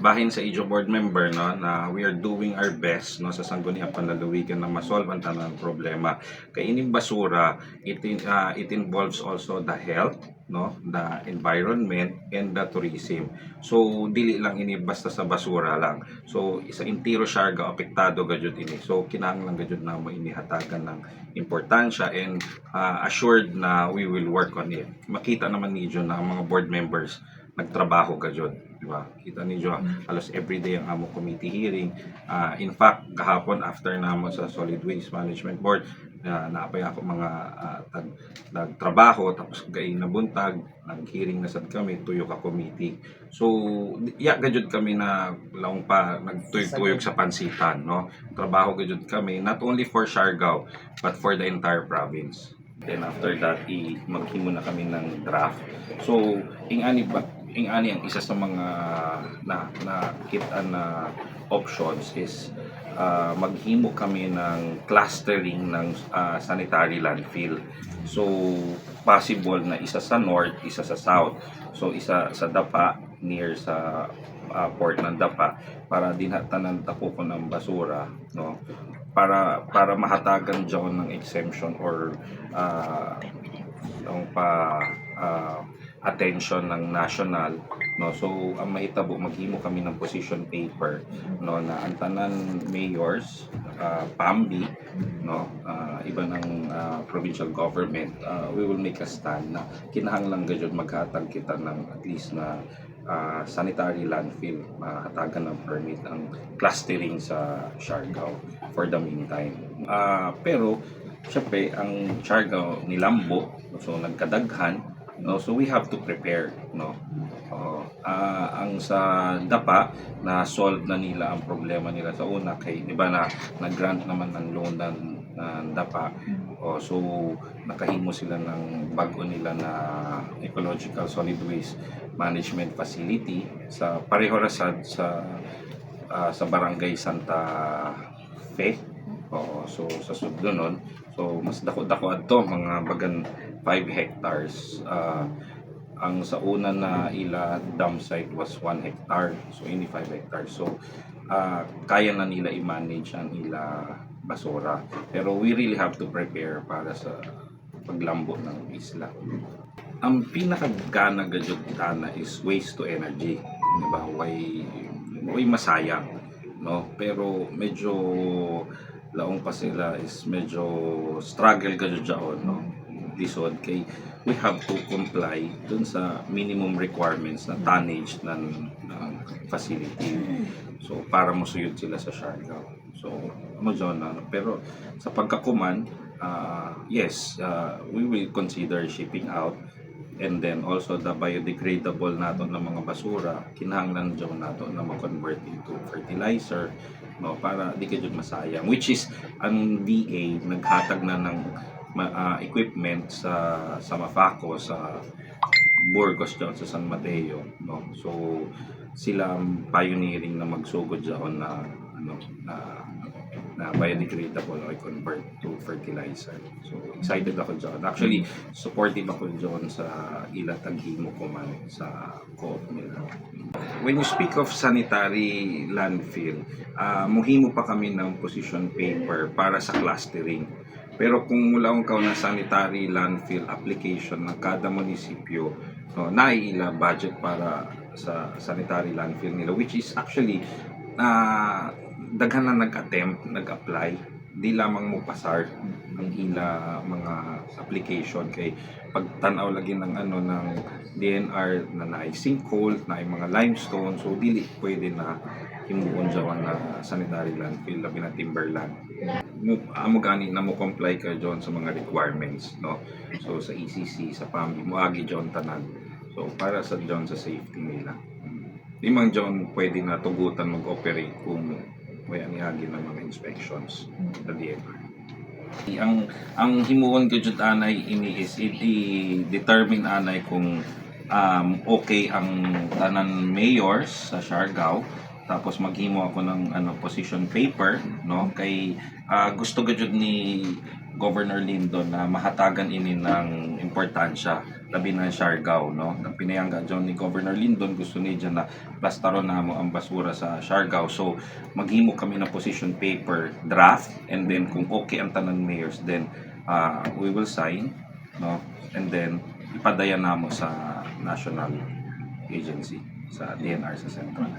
bahin sa ijo board member no na we are doing our best no sa sangguniang panlalawigan na masolve ang tanang problema. Kay ining basura it involves also the health no, the environment and the tourism. So dili lang ini basta sa basura lang. So isa intiro Siargao apektado gayud ini. So kinahanglan gayud na mo inihatagan ng importansya and assured na we will work on it. Makita naman niyo na ang mga board members nagtrabaho gayud, di ba? Kita niyo halos everyday ang amo committee hearing. In fact, kahapon after namo sa Solid Waste Management Board, naapay ako mga nagtrabaho tapos gaing nabuntag, nag-hearing na sad kami tuyo ka committee. So gayud kami na laong pa nagtuyog-tuyog sa pansitan, no? Trabaho gayud kami not only for Siargao but for the entire province. Then after that, maghimo na kami ng draft. So ingani ang isa sa mga nakita na options is maghimo kami ng clustering ng sanitary landfill. So possible na isa sa north, isa sa south. So isa sa Dapa near sa port ng Dapa para dinhatanan tapoko ng basura, no, para mahatagan diyon ng exemption or ang attention ng national, no. So ang mahitabo maghimo kami ng position paper, no, na ang tanan mayors, PAMBI, no, iba ng provincial government, we will make a stand na kinahanglan gayud maghatag kita ng at least na sanitary landfill, mahatagan ng permit ang clustering sa Siargao for the meantime. Pero syempre ang Siargao nilambo, so nagkadaghan, no, so we have to prepare, no. Ang sa Dapa na solve na nila ang problema nila sa una kay di ba na nag-grant naman ng loan ng Dapa. So nakahimo sila ng bago nila na ecological solid waste management facility sa pareho rasad sa barangay Santa Fe. So sa sudlonon, so mas dako-dako adto mga bagan 5 hectares. Ang sa una na ila dam site was 1 hectare, so ini 5 hectares. So kaya na nila i-manage ang ila basura, pero we really have to prepare para sa paglambo ng isla. Ang pinakagana gayud tana is waste to energy, di ba? Way masayang, no, pero medyo laong pa sila is medyo struggle gayud jaon, no, lisod kay we have to comply dun sa minimum requirements na tonnage ng facility. So para mosuyod sila sa Siargao. So mo pero sa pagkakuman, yes, we will consider shipping out, and then also the biodegradable nato ng mga basura kinahanglan dyan nato na ma-convert into fertilizer, no, para di kayo masayang, which is ang DA naghatag na ng equipment sa Mafaco, sa Burgos dyan sa San Mateo, no. So sila ang pioneering na magsugod dyan na biodegradable o convert to fertilizer. So excited ako dyan. Actually supportive ako dyan sa taghimo ko man sa co-op nila. When you speak of sanitary landfill, muhimo pa kami ng position paper para sa clustering. Pero kung mula ka na sanitary landfill application ng kada munisipyo, no, naiila budget para sa sanitary landfill nila, which is actually daghan na nag-attempt, nag-apply, di lamang mo pasar ang ila mga application kay pagtanaw lagi ng ng DNR na naay sinkhole, naay mga limestone, so dili pwede na himuon jawan na sanitary landfill labi na timberland. Amo gani na mo comply ka John sa mga requirements, no. So sa ECC, sa PAMBI mo agi John tanan. So para sa John sa safety nila. Di man John pwede na tugutan mag-operate kung may anihagi ng mga inspections sa DNR. Ang himuon ko jud anay ini is i-determine anay kung okay ang tanan mayors sa Siargao, tapos maghimo ako ng position paper, no, kay gusto gud ni Governor Lindon na mahatagan ini ng importansya labi na Siargao, no. Pinayangga John ni Governor Lindon, gusto ni dyan na plastaron na mo ang basura sa Siargao. So maghimo kami ng position paper draft, and then kung okay ang tanan mayors, then we will sign, no, and then ipadaya namo sa national agency, sa DNR sa Central.